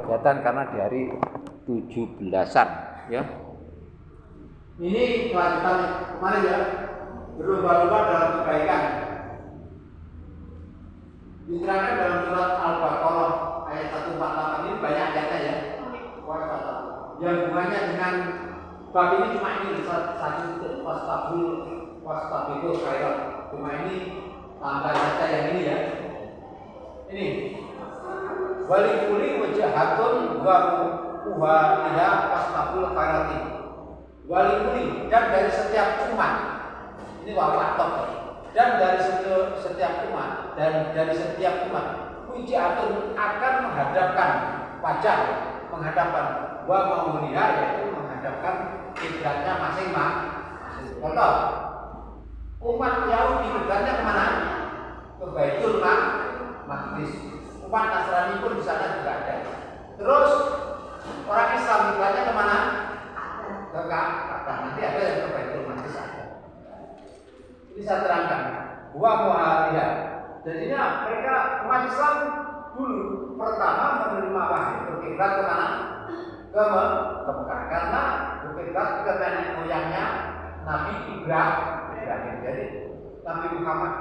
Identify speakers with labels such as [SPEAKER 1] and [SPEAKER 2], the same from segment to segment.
[SPEAKER 1] kegiatan karena di hari 17-an ya. Ini kelanjutan kemarin ya, berlomba-lomba dalam kebaikan. Diterangkan dalam surat Al-Baqarah ayat 148 ini banyak ayatnya ya. Yang hubungannya dengan bab ini cuma ini satu titik wastabikul khairat. Cuma ini tambah saja yang ini ya. Ini walikuli wajahatun wa ila wastabul khairati. Walikuli dan dari setiap umat. Ini wawatok. Dan dari setiap umat wajahatun akan menghadapkan wajah, menghadapkan wa mauliha yaitu menghadapkan kiblatnya masing-masing. Contoh, umat Yahudi kiblatnya kemana? Ke Baitul Maqdis. Umat Nasrani pun di sana juga ada. Terus orang Islam kiblatnya kemana? Ke Ka'bah. Nanti ada yang ke Baitul Maqdis ada. Ini saya terangkan. Wa mu'aliyah. Jadinya mereka umat Islam dulu pertama menerima wahyu berkiblat kemana? Ke Mekah, karena berkiblat ke nenek moyangnya Nabi Ibrahim. Jadi Nabi Muhammad,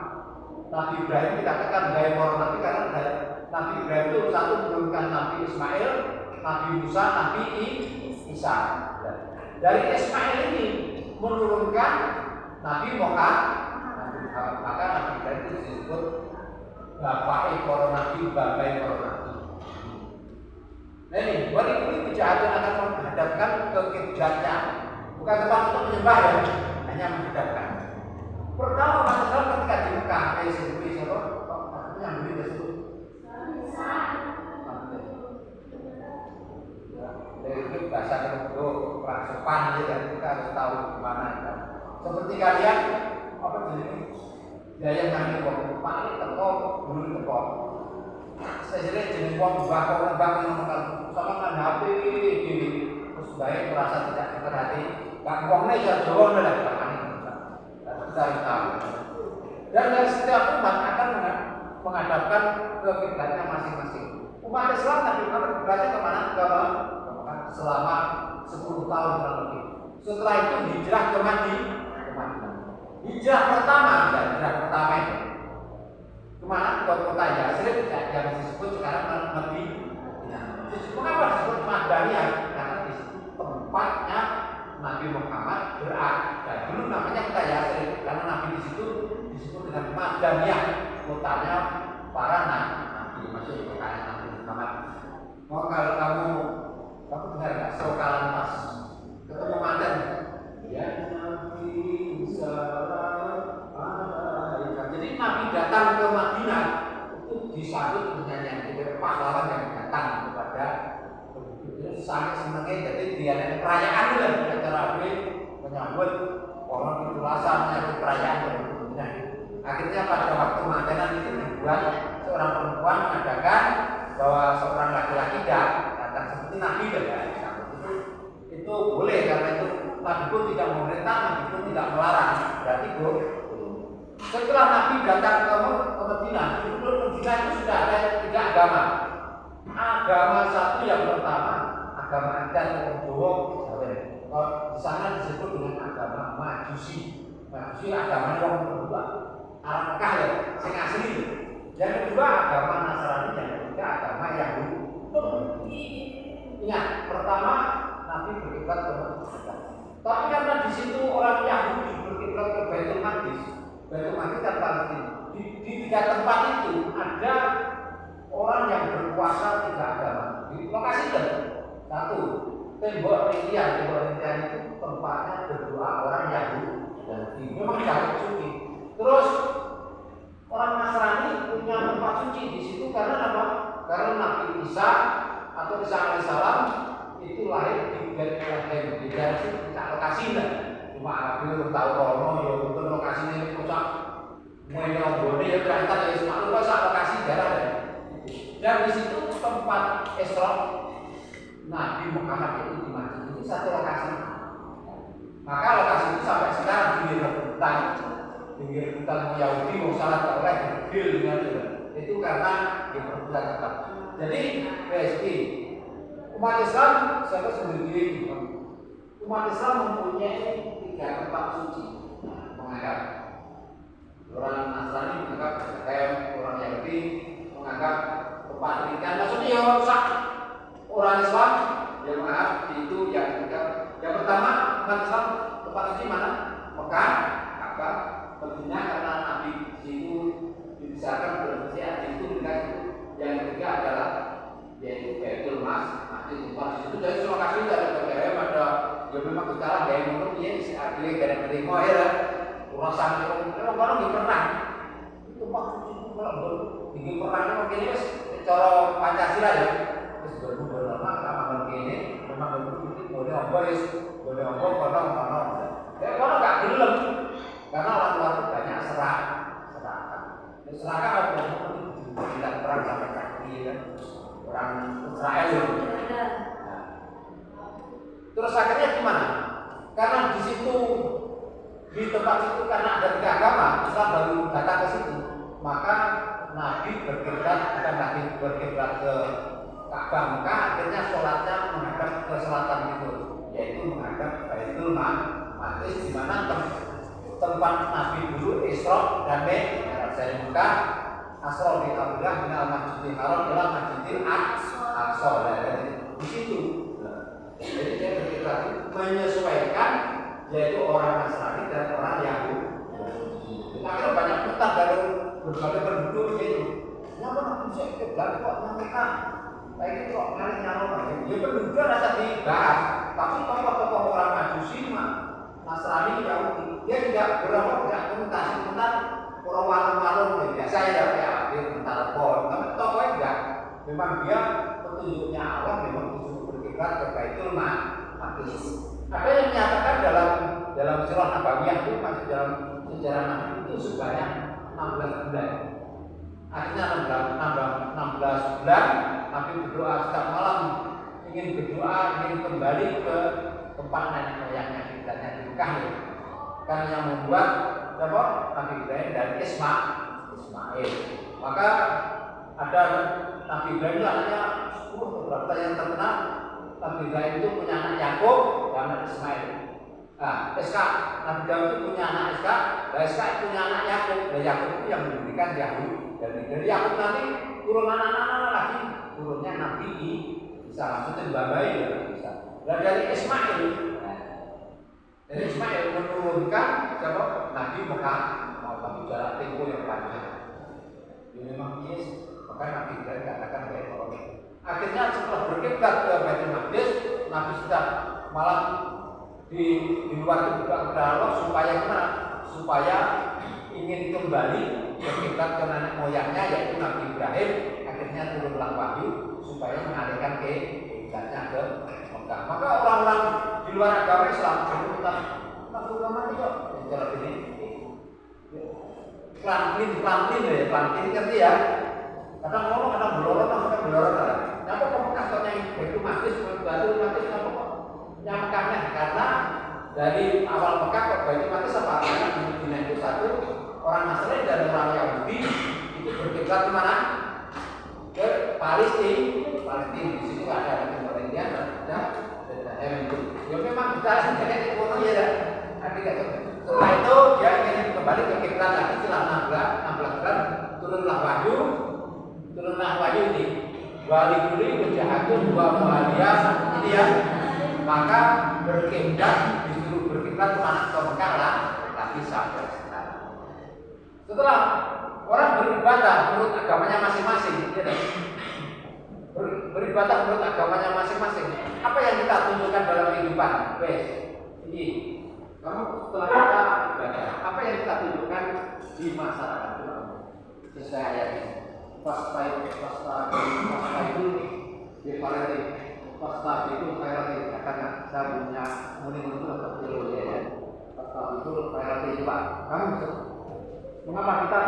[SPEAKER 1] Nabi Ibrahim dikatakan gaya para nabi karena Nabi Ibrahim itu satu menurunkan Nabi Ismail, Nabi Musa, Nabi Isa. Dari Ismail ini menurunkan Nabi Muhammad, maka Nabi Ibrahim itu disebut bapak para nabi, bapak para nabi. Nah ini, walikuli kejahatan akan menghadapkan ke kiblatnya, bukan tempat untuk menyembah ya, hanya menghadapkan. Pertama umat Islam ketika di Mekah, siapa? Yang beli tersebut. Dari itu bahasa kedua kurang sopan ya, kita harus tahu gimana ya. Seperti kalian apa jadi daya nangis kok paling teko dulu teko. Saya jadi wong bakal ngomong sama kan HP gini terus baik merasa tidak diperhati. Kak wongnya ya Jawa lah kita tahu. Dan dari setiap umat akan menghadapkan ke kiblatnya masing-masing. Umat Islam Nabi Muhammad kiblatnya kemana? Ke selama 10 tahun kurang lebih. Setelah itu hijrah ke Madinah. Hijrah pertama itu kemana? Ke kota Yasrib yang disebut sekarang Madinah. Mengapa disebut Madaniyah? Karena di situ tempatnya Nabi Muhammad berada. Dulu namanya kota Yasrib karena Nabi di situ disebut dengan Madaniyah, kotanya para nabi, masih kotanya Nabi Muhammad. Mau kalau kamu dengar nggak sokalan pas ketemu mantan? Ya Nabi salam alaikum. Jadi Nabi datang ke Madinah itu disambut dengan nyanyian pahlawan yang datang kepada penduduk. Sangat senangnya jadi dia perayaan lah acara menyambut orang ketulasan, menyambut perayaan penduduknya. Akhirnya pada waktu makanan itu dibuat seorang perempuan mengadakan bahwa seorang laki-laki datang seperti Nabi ya. Itu boleh karena itu Nabi pun tidak memerintah, Nabi pun tidak melarang. Berarti setelah Nabi datang ke Madinah, di Madinah itu sudah ada 3 agama. Agama satu yang pertama, agama adat orang Jawa. Di sana disebut dengan agama Majusi. Majusi agama orang kedua, Arab Mekah ya, sing asli. Yang kedua agama Nasrani, yang ketiga agama Yahudi. Ingat, pertama Nabi berkiblat ke Madinah. Tapi karena di situ orang Yahudi berkiblat ke Baitul Maqdis. Baitul Maqdis kan Palestina. Di 3 tempat itu ada orang yang berkuasa 3 agama. Di lokasi itu satu, tembok rintian itu tempatnya berdoa orang Yahudi. Memang tidak suci. Terus orang Nasrani punya tempat suci di situ karena apa? Karena Nabi Isa atau Isa alaihissalam itu lahir di Bethlehem, di lokasi lah. Cuma Arabi belum tahu rono ya untuk lokasi ini pusat. Mulai ngobrol ya ternyata ya cuma lupa lokasi daerah. Dan di situ tempat Isra Nabi Muhammad itu di Madinah itu satu lokasi. Maka lokasi itu sampai sekarang pinggir hutan Yahudi mau salah tak oleh bil dengan itu karena di perbuatan tetap. Jadi PSB Umat Islam saya sendiri, umat Islam mempunyai 3 tempat suci menganggap. Orang Nasrani menganggap Bethlehem, orang Yahudi menganggap tempat ikan. Maksudnya ya rusak. Orang Islam yang menganggap itu yang ketiga. Yang pertama, umat Islam tempat suci mana? Mekah, Ka'bah. Tentunya karena Nabi itu dibesarkan berusia itu dengan itu. Yang ketiga adalah yaitu Baitul Masjid tempat itu. Jadi semua kasih ada Bethlehem, ada ya memang sekarang gaya menurut dia isi adil dari terima ya. Orang sampai orang di perang itu maksudnya kalau di perang itu mungkin ini cara Pancasila ya. Terus berbeda nama begini, memang begitu boleh apa karena kalau nggak gelem karena orang luar itu banyak serangan. Serangan apa? Tidak perang sampai kaki kan orang Israel itu. Terus akhirnya gimana? Karena di situ di tempat itu karena ada 3 agama, Islam baru datang ke situ, maka Nabi berkiblat bukan Nabi berkiblat ke Ka'bah, maka akhirnya sholatnya menghadap ke selatan itu, yaitu menghadap Baitul Maqdis, di mana tempat Nabi dulu Isra dan Mi'raj dari Mekah, Asra bin Abdullah bin Al-Masjidil Haram adalah Masjidil Aqsa. Di situ. Jadi dia berkiblat menyesuaikan yaitu orang Nasrani dan orang Yahudi. Akhirnya banyak petak dari berbagai penduduk itu. Kenapa Nabi bisa kiblat kok mereka? Kayak itu kok kali nyalon lagi. Ya penduduk rasa dibahas, tapi tokoh-tokoh orang Majusi Nasrani Yahudi dia tidak komunikasi tentang orang warung-warung biasa ya kayak tentang pon. Tapi tokohnya enggak. Memang dia petunjuknya Allah memang disuruh berkiblat ke Baitul Maqdis. Ada yang menyatakan dalam surah Nabawiyah itu masih dalam sejarah Nabi itu sebanyak 16 bulan. Akhirnya 16 bulan Nabi berdoa setiap malam ingin berdoa ingin kembali ke tempat nenek moyangnya kiblatnya di Mekah ya. Karena yang membuat siapa? Nabi Ibrahim dan Ismail. Maka ada Nabi Ibrahim itu anaknya 10 beberapa yang terkenal. Nabi Ibrahim itu punya anak Yakub dan anak Ismail. Nah, Ishak, Nabi Daud itu punya anak Ishak, dan Ishak punya anak Yakub. Dan Yakub itu yang mendirikan Yahudi. Dan dari Yakub nanti turun anak-anak lagi, turunnya Nabi Isa, maksudnya babai ya bisa. Dan dari Ismail menurunkan siapa? Nabi Muhammad, tapi jarak tempuh yang panjang. Ini memang yes, maka Nabi Ibrahim katakan baik orang. Akhirnya setelah berkiblat ke Baitul Maqdis, Nabi sudah malam di luar itu juga kepada Allah supaya gimana? Supaya ingin kembali berkiblat ke nenek moyangnya yaitu Nabi Ibrahim. Akhirnya turunlah wahyu supaya mengalihkan ke kiblatnya ke Mekah. Maka orang-orang di luar agama Islam berkata, agama itu cara ini pelan-pelan ngerti ya? Kadang ngomong, kadang belorot. Kenapa kok Mekah kok yang Baitul Maqdis, Baitul Maqdis kenapa kok yang Mekahnya? Karena dari awal Mekah kok Baitul Maqdis apa? Karena di Medina itu satu orang Nasrani dan orang Yahudi itu berkiblat kemana? Ke Palestina. Di sini ada Palestina dan itu. Ya memang kita sebenarnya itu ya. Setelah itu dia ingin kembali ke kiblat lagi setelah 16 bulan turunlah wahyu ini. Walikuli mujahatun wa mualiyah ini ya. Maka berkiblat disuruh berkiblat kemana? Ke Mekah lah, tapi sampai sekarang. Setelah orang beribadah menurut agamanya masing-masing, ya, beribadah menurut agamanya masing-masing. Apa yang kita tunjukkan dalam kehidupan? Ini kamu setelah kita ibadah, apa yang kita tunjukkan di masyarakat sesuai ayat ini. Pasta itu divalenti, pasta itu valenti. Karena saya punya muni-muni atau kilo ya. Pasta itu valenti juga. Kamu mengapa kita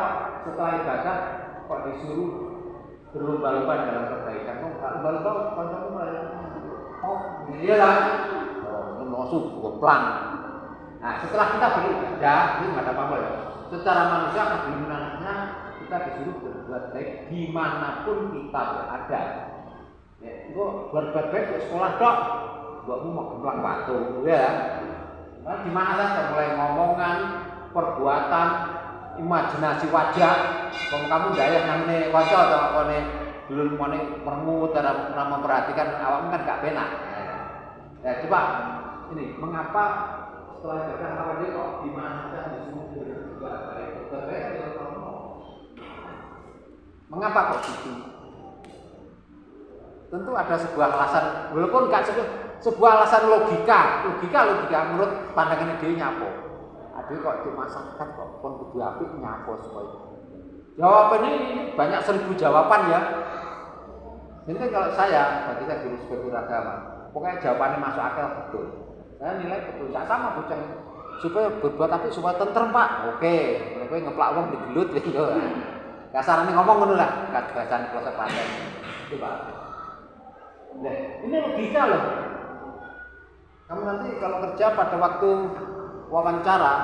[SPEAKER 1] setelah ibadah kok disuruh berlomba-lomba dalam kebaikan? Lomba-lomba kancamu mulai. Oh, iya lah. Oh, masuk ke plan. Nah, setelah kita beribadah, ini nggak ada apa-apa ya. Secara manusia bagaimana kita disuruh berbuat baik dimanapun kita berada. Engko berbuat baik di sekolah tok. Mbokmu mau gemplang batu ya. Nah, di mana kan mulai ngomongan, perbuatan, imajinasi wajah. Kalau kamu daya namanya kanca atau kone belum merengut dalam memperhatikan awakmu kan gak penak. Ya coba ini mengapa setelah jaga apa dia kok di mana saja di semua juga baik. Mengapa kok gitu? Tentu ada sebuah alasan, walaupun nggak sebuah alasan logika menurut pandangan dia nyapo. Aduh kok di masyarakat kok pun kudu apik nyapo supaya. Jawabannya ini banyak 1000 jawaban ya. Ini kan kalau saya, bagi saya guru sebagai agama, pokoknya jawabannya masuk akal betul. Saya nilai betul, nggak sama bocah supaya berbuat apik supaya tentrem Pak. Oke, mereka ngeplak wong digelut gitu. Kasarane ngomong ngono lah, bahasane proses pandai. Itu Pak. Nah, ini logika loh. Kamu nanti kalau kerja pada waktu wawancara,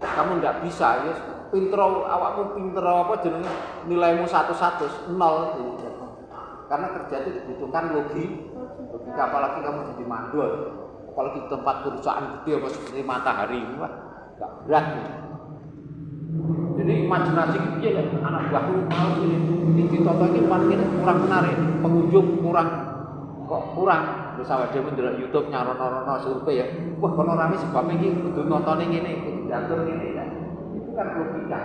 [SPEAKER 1] kamu nggak bisa, ya awakmu pinter apa jenenge nilaimu 100 nol. Karena kerja itu dibutuhkan logika, apalagi kamu jadi mandor, apalagi tempat perusahaan gede apa seperti Matahari, wah nggak berat. Jadi imajinasi piye lah anak buahku mau ini ditonton iki paling kurang menarik, pengunjung kurang. Terus awake dhewe ndelok YouTube nyarono survei ya. Wah kono rame sebab iki kudu nontone ngene, kudu diatur ngene ya. Itu kan logika.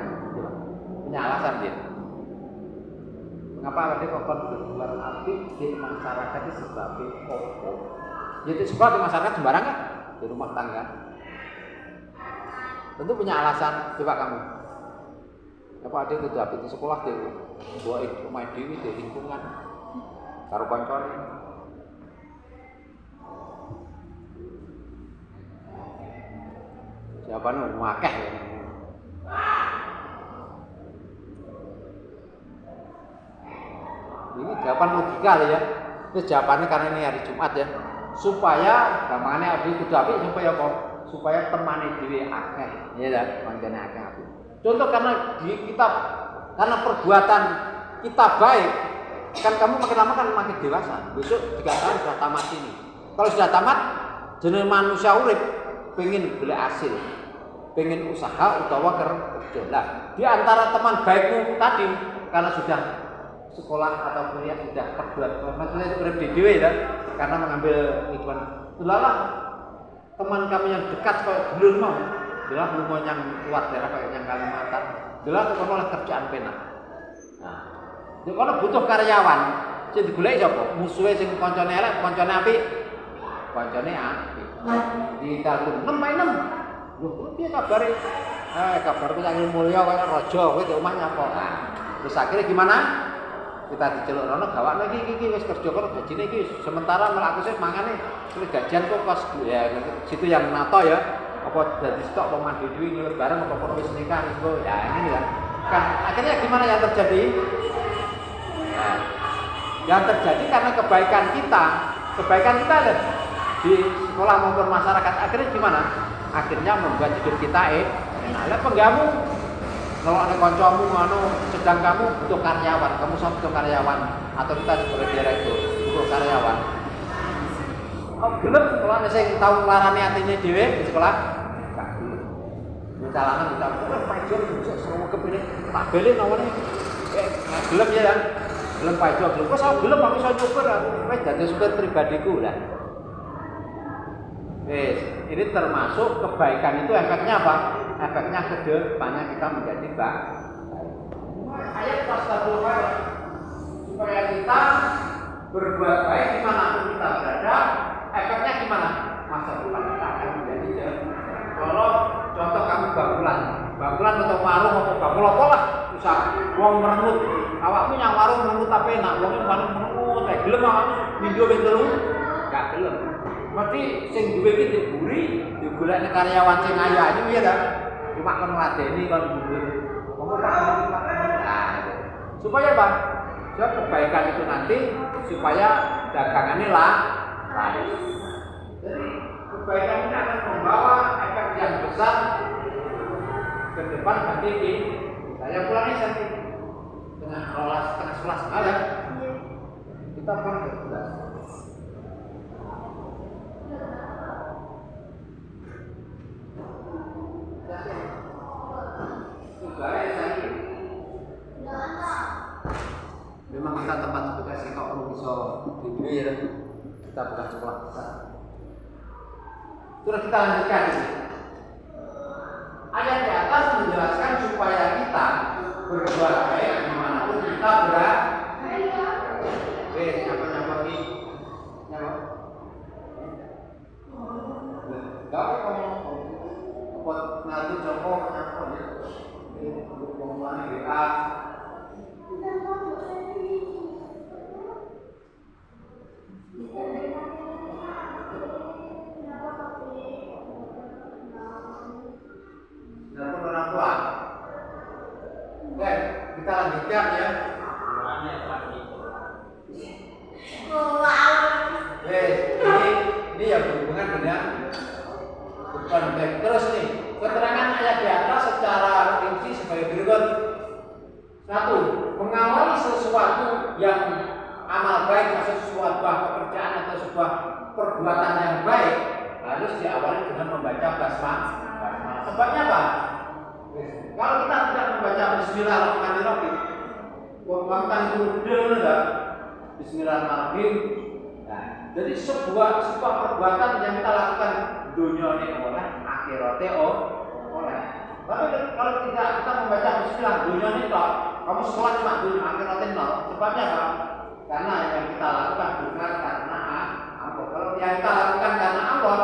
[SPEAKER 1] Punya alasan dia. Mengapa ada kok berbuat apik di masyarakat itu sebagai pokok? Jadi sekolah di masyarakat sembarangan di rumah tangga. Tentu punya alasan. Coba kamu. Apa ada kudu apik di sekolah dia buat rumah dewi di lingkungan karo kancane. Jawabannya wakeh ya. Ini jawaban logika ya. Ini jawabannya karena ini hari Jumat ya. Supaya gampangannya ada kudu apik supaya apa? Supaya temane dhewe akeh. Ya ta, pancene akeh apik. Contoh karena karena perbuatan kita baik, kan kamu makin lama kan makin dewasa. Besok 3 tahun sudah tamat ini. Kalau sudah tamat, jenenge manusia urip pengen golek hasil. Pengen usaha utawa kerja. Nah, di antara teman baikmu tadi karena sudah sekolah atau kuliah sudah kerja, maksudnya urip dhewe ya, karena mengambil kehidupan. Lalah teman kami yang dekat kayak belum mau, adalah belum yang luar daerah kayak yang Kalimantan, adalah oleh kerjaan penak. Nah, jadi kalau butuh karyawan, sing digoleki sapa? Musuhe sing kancane elek, kancane apik, kancane apik. Di tahun 6/6. Lho, piye kabare? Kabarku yang mulya kaya raja, kowe di omah nyapa? Nah, terus akhirnya gimana? Kita diceluk rono gawakne iki wis kerja karo gajine iki sementara mlaku sih mangane gajian kok pas ya situ yang nato ya. Apa dadi stok pemandi dhewe ngelut bareng apa wis nikah iku. Ya ini ya. Kan akhirnya gimana yang terjadi? Nah, yang terjadi karena kebaikan kita ada di sekolah maupun masyarakat akhirnya gimana? Akhirnya membuat hidup kita enak. Lah penggamu kalau ada kancamu sedang kamu butuh karyawan, kamu butuh karyawan atau kita sebagai direktur butuh karyawan. Oh, gelem kalau ana sing tau nglarani atine dhewe di sekolah. Gak gelem. Misalnya kita pajo bisa seru kepene tak beli nomornya. Gelem ya kan? Gelem pajo gelem. Kok saya gelem aku iso nyukur aku wis dadi supir pribadiku lah. Ini termasuk kebaikan itu efeknya apa? Efeknya ke depannya kita menjadi baik. Ayat pasal supaya kita berbuat baik dimanapun kita berada, efeknya gimana? Masa depan kita akan menjadi jauh. Kalau contoh kamu bangkulan atau warung atau bangkul apa lah, usaha wong merengut, awakmu yang warung merengut apa enak, wongnya warung merengut, gelem awakmu minggu telu, gak gelem. Berarti sing duwe iki diburi, digolekne karyawan sing ayu-ayu ya ta. Cuma kon ngladeni kon mundur. Nah, supaya apa? Supaya kebaikan itu nanti supaya dagangannya laris. Jadi kebaikan ini akan membawa efek yang besar ke depan nanti di saya pulangnya nanti dengan kelas 11 malam kita pulang di kita bukan sekolah besar. Terus kita lanjutkan ini. Ayat di atas menjelaskan supaya kita berbuat baik dimanapun kita berada. Nyapa ini, nyapa. Gak apa nanti Joko nyapa ya. Ngomongane WA. Nelpon orang tua. Oke, kita lanjutkan ya. Ini yang berhubungan dengan konteks. Terus nih, keterangan ayat di atas secara rinci sebagai berikut. 1. Mengawali sesuatu yang amal baik atau sebuah pekerjaan atau sebuah perbuatan yang baik harus diawali dengan membaca basmalah. Sebabnya apa? Kalau kita tidak membaca Bismillahirrahmanirrahim, bukan itu enggak. Bismillahirrahmanirrahim. Nah, jadi sebuah perbuatan yang kita lakukan dunia ini oleh akhiratnya oleh. Tapi kalau tidak kita membaca Bismillah dunia ini toh, kamu sholat cuma dunia akhiratnya nol. Sebabnya apa? Karena yang kita lakukan bukan karena Allah. Kalau yang kita lakukan karena Allah,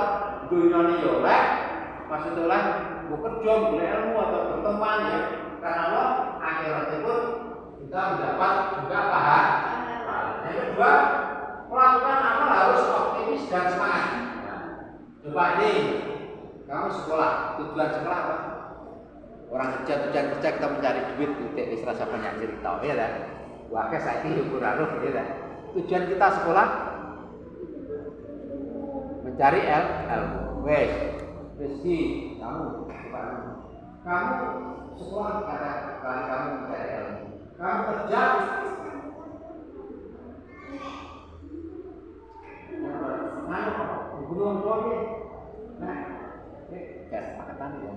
[SPEAKER 1] dunia ini oleh, maksudnya oleh bekerja, boleh ilmu atau berteman ya. Karena Allah akhiratnya pun kita mendapat juga pahala. Yang kedua, melakukan amal harus optimis dan semangat. Coba ini, kamu sekolah, tujuan sekolah apa? Orang kerja, tujuan kerja kita mencari duit, tidak serasa banyak cerita, ya kan? Wah, saya ini ukuran ya kan? Tujuan kita sekolah mencari ilmu. Wes, rezeki kamu sekolah karena kamu mencari ilmu. Kamu kerja belum boleh. Nah, kesepakatan ya.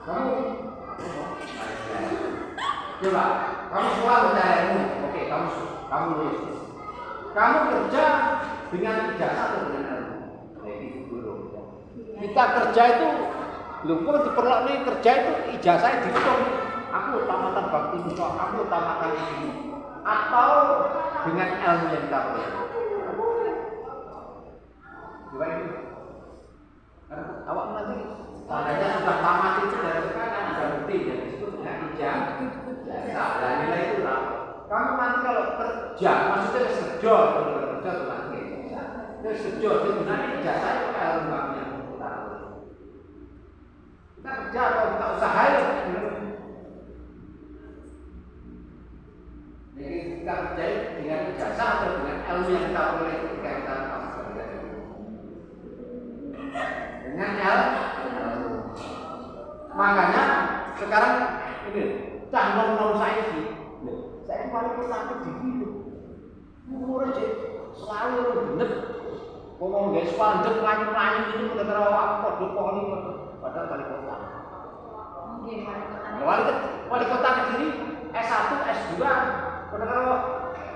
[SPEAKER 1] Kamu coba, kamu sekolah mencari ilmu. Oke, kamu lulus. Kamu kerja dengan ijazah atau dengan ilmu? Jadi dulu. Kita kerja itu, kok diperlukan nih kerja itu ijazahnya dihitung. Aku tamatan bakti musuh, aku tamatan ini. Atau dengan ilmu yang kita peroleh. Coba ini. Awak nanti tandanya sudah tamat itu dari sekarang ada bukti yang disebut dengan ijazah. Dan nilai itu lah. Kamu nanti kalau kerja, maksudnya kerja tuh nanti. Kerja itu sebenarnya ijazah itu ilmu kami yang kita kerja atau kita usaha itu. Jadi kita kerja dengan ijazah atau dengan ilmu yang kita peroleh ketika kita dengan ilmu. Makanya sekarang ini cah nom saya sih. Saya paling takut di situ. Umur aja selalu bener. Ngomong guys, pandek lanyu-lanyu itu udah terawak kode poli padahal wali kota. Wali kota sendiri S1, S2 pada kalau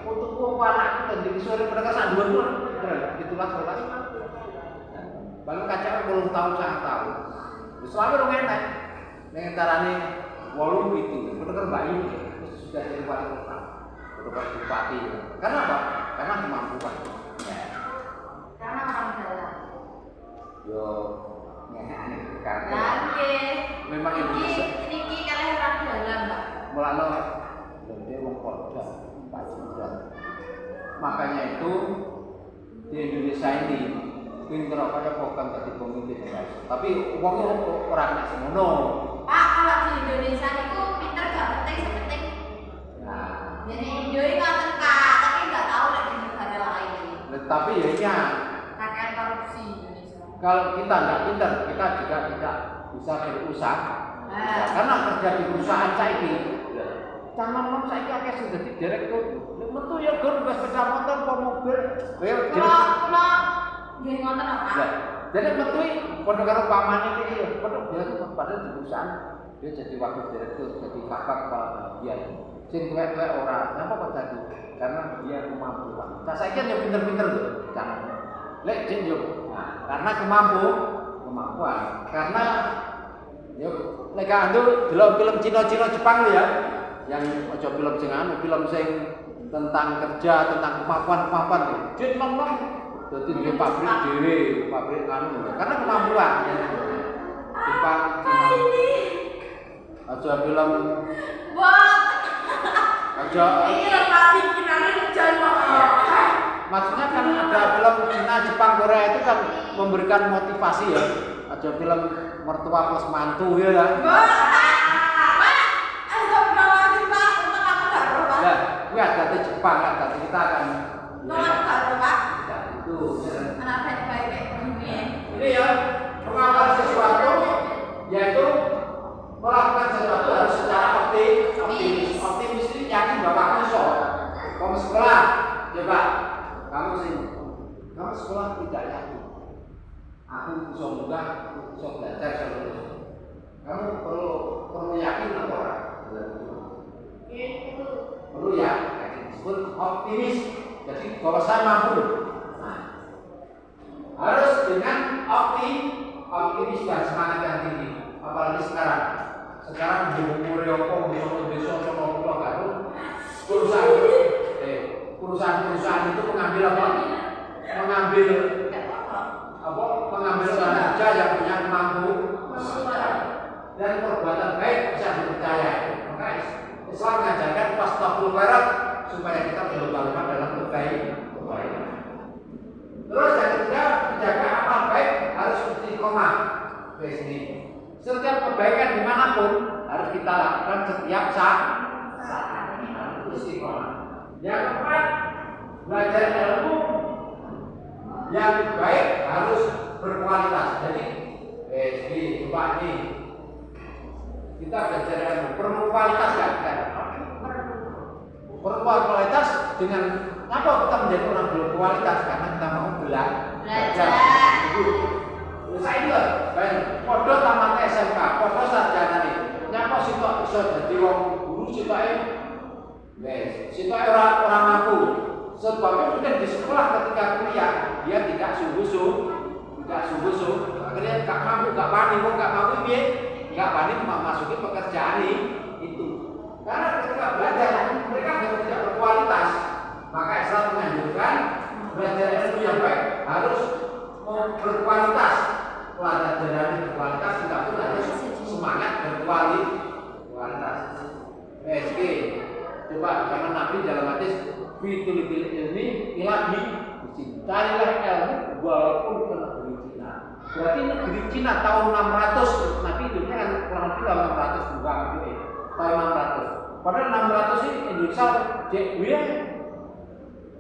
[SPEAKER 1] untuk anak dan jadi sore pada kelas 2 pun ditulis sekolah. Baru kacau belum tahu sangat tahu. Selalu dong enak. Dengan carane 8 itu, bener bayi sudah jadi wali kota, betul bupati. Karena apa? Karena kemampuan.
[SPEAKER 2] Karena orang dalam.
[SPEAKER 1] Yo, nyanyi karena.
[SPEAKER 2] Oke.
[SPEAKER 1] Memang Indonesia.
[SPEAKER 2] Ini kalian orang dalam, Pak.
[SPEAKER 1] Mulanya dia wong kerja, pajuan. Makanya itu di Indonesia ini pinter apa bukan tadi pemimpin guys. Tapi uangnya orang nak semono.
[SPEAKER 2] Pak, kalau di Indonesia itu pinter gak penting sepenting.
[SPEAKER 1] Nah,
[SPEAKER 2] jadi Indo ini ngatain Pak, tapi nggak tahu lagi di negara lain.
[SPEAKER 1] Tapi ya ini
[SPEAKER 2] Pakaian korupsi Indonesia.
[SPEAKER 1] kalau kita nggak pinter, kita juga tidak bisa berusaha. Karena kerja di perusahaan saya ini, tanam saya ini akhirnya sudah di direktur. Metu ya gur bus sepeda motor, mobil.
[SPEAKER 2] Kalau nggih ngoten apa?
[SPEAKER 1] Jadi metu padha karo pamane iki, padha dia padha di perusahaan dia jadi wakil direktur, jadi kakak kepala bagian. sing tuwek-tuwek ora. Napa kok dadi? Karena dia kemampuan. Nah, saya kan yang pinter-pinter tuh, jangan. Lek jin yo. Nah, karena kemampuan. Karena yo lek andu delok film Cina-Cina Jepang ya. Yang aja film sing film sing tentang kerja, tentang kemampuan gitu. Jin nom-nom dadi duwe pabrik dhewe, pabrik karena kemampuan. Jepang Cina. Aja film aja
[SPEAKER 2] ini apa pikirannya jangan.
[SPEAKER 1] Maksudnya kan ada film Cina, Jepang, Korea itu kan memberikan motivasi ya. Ada film mertua plus mantu ya kan. Ya, ini ada di Jepang kan, tapi kita akan itu. Ini ya, mengamal sesuatu yaitu melakukan sesuatu harus secara optimis. Optimis ini yakin bahwa kamu bisa. Kamu sekolah, coba kamu sekolah tidak yakin. Aku bisa mudah, aku bisa belajar sebelum. Kamu perlu yakin atau orang? Perlu ya, disebut optimis. Jadi bahwa saya mampu. Nah, harus dengan optimis dan semangat yang tinggi. Apalagi sekarang di umur Yoko, besok baru perusahaan itu mengambil apa? Mengambil tenaga kerja yang punya kemampuan dan perbuatan baik bisa dipercaya. Maka Islam mengajarkan fastabul khairat supaya kita berlomba-lomba dalam kebaikan. Terus yang ketiga, menjaga amal baik harus istiqomah. Setiap kebaikan dimanapun harus kita lakukan setiap saat. Istiqomah. Yang keempat, belajar ilmu yang baik harus berkualitas. Jadi, coba ini kita belajar ilmu perlu kualitas kan? Perlu kualitas dengan apa kita menjadi orang berkualitas karena kita mau belajar. Saya itu kan, podo tamat SMK, podo sarjana nih. Nyapa sih kok bisa jadi wong guru sih kok orang mampu. Sebabnya mungkin di sekolah ketika kuliah dia tidak sungguh-sungguh. Akhirnya nggak mampu, nggak panik memasuki pekerjaan itu. Karena ketika belajar mereka tidak berkualitas. Maka Islam menganjurkan belajar ilmu yang baik harus berkualitas. Pelajaran berkualitas kita pun harus semangat berkualitas. SG coba karena Nabi dalam hadis fitul ilmi ilahi carilah ilmu walaupun ke negeri Cina. Berarti negeri Cina tahun 600 Nabi hidupnya kan kurang lebih 600 juga tahun 600. Padahal 600 ini Indonesia JW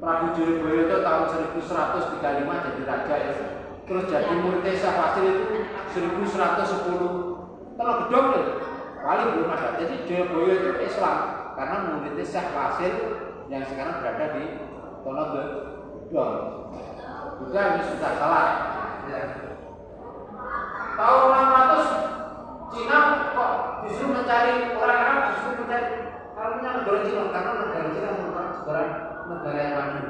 [SPEAKER 1] Prabu Jayabaya itu tahun 1135 jadi raja ya. Terus jadi muridnya Syekh Fasil itu 1110. Kalau gedong itu paling belum ada. Jadi Jayabaya itu Islam karena muridnya Syekh Fasil yang sekarang berada di Tonogedong. Juga ini sudah salah. Ya. Tahun 600 Cina kok disuruh mencari orang Arab, disuruh mencari negara Cina karena negara Cina merupakan negara yang maju.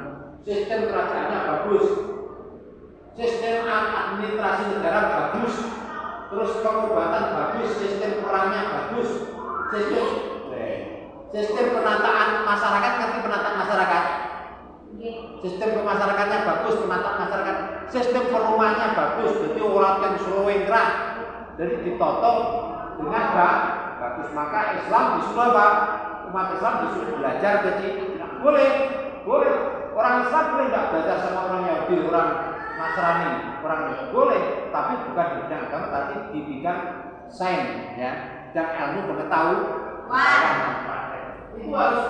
[SPEAKER 1] Sistem kerajaannya bagus. Sistem administrasi negara bagus, terus pengobatan bagus, sistem perangnya bagus, sistem penataan masyarakat, ngerti penataan masyarakat? Sistem pemasyarakatnya bagus, penataan masyarakat, sistem perumahannya bagus, jadi orang yang Sulawengkrak, jadi ditoto dengan bagus. Maka Islam disuruh apa? Umat Islam disuruh belajar jadi boleh. Orang Islam boleh tidak belajar sama orang Yahudi, orang Nasrani, orang boleh, tapi bukan di bidang agama, tapi di bidang sains, ya, bidang ilmu pengetahuan. Itu harus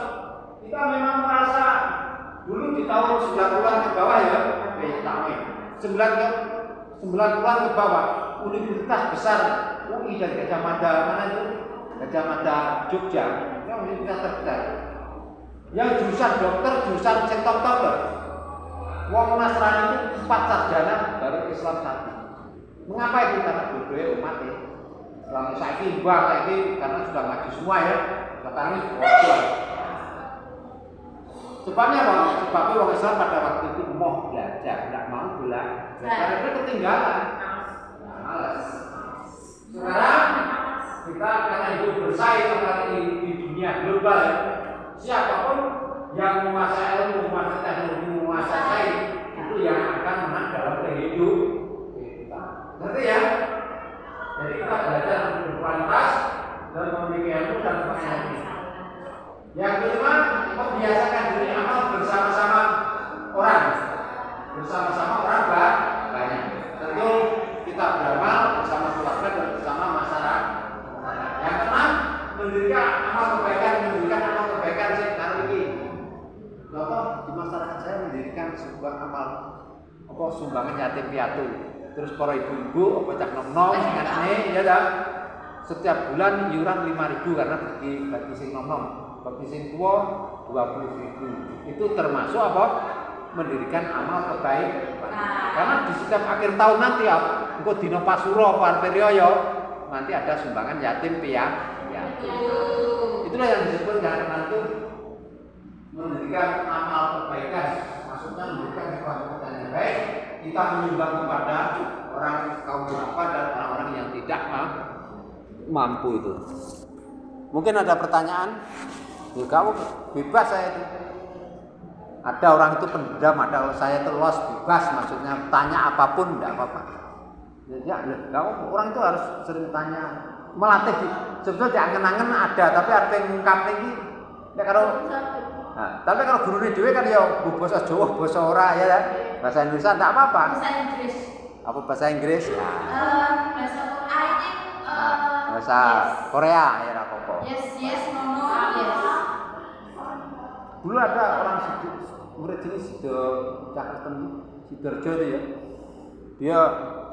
[SPEAKER 1] kita memang merasa dulu di tahun 90-an ke bawah ya, 90-an ke bawah, universitas besar UI dan Gajah Mada mana itu? Gajah Mada Jogja, itu universitas terbesar. Yang jurusan dokter, jurusan sektor wong Nasrani itu 4 sarjana baru Islam 1. Mengapa itu? Karena budaya umat ya. Islam saiki mbah saiki karena sudah maju semua ya. Sekarang ini bocor. Sebabnya apa? Sebabnya orang Islam pada waktu itu mau belajar, tidak mau belajar. Karena itu ketinggalan. Nah, malas. Sekarang kita karena hidup bersaing di dunia global, siapapun yang menguasai ilmu, menguasai teknologi, menguasai sains itu yang akan menang dalam kehidupan. Ngerti ya? Jadi kita belajar untuk berkualitas dan memiliki ilmu dan sebagainya. Yang kedua, membiasakan diri amal bersama-sama orang, banyak. Tentu kita beramal bersama keluarga dan bersama masyarakat. Yang keenam, mendirikan amal kebaikan sih kali ini. Contoh di masyarakat saya mendirikan sebuah amal sumbangan yatim piatu. Terus para ibu-ibu cak nom-nom ini ya dah. Setiap bulan iuran 5.000 karena bagi sing nom-nom. Bagi sing tua 20.000. Itu termasuk apa? Mendirikan amal kebaikan. Karena di setiap akhir tahun nanti engko dina Pasuro Parperioyo nanti ada sumbangan yatim piatu. Itulah yang disebut dengan itu mendirikan amal kebaikan. Maksudnya mendirikan sesuatu yang baik, kita menyumbang kepada orang kaum duafa dan orang-orang yang tidak mampu itu. Mungkin ada pertanyaan? Ya, kamu bebas saya itu. Ada orang itu pendam, ada saya itu los bebas, maksudnya tanya apapun tidak apa-apa. Ya, kamu orang itu harus sering tanya, melatih. Sebetulnya diangen-angen ada, tapi ada yang ngungkap lagi. Ya kalau, tapi kalau guru ini dewe kan ya bahasa Jawa, bahasa ora ya kan. Bahasa Indonesia tidak apa-apa.
[SPEAKER 2] Bahasa Inggris.
[SPEAKER 1] Apa bahasa Inggris? Ya.
[SPEAKER 2] Bahasa Korea
[SPEAKER 1] Bahasa Korea ya apa-apa.
[SPEAKER 2] Yes, no, yes.
[SPEAKER 1] Dulu ada orang murid ini Sidoarjo itu ya. Dia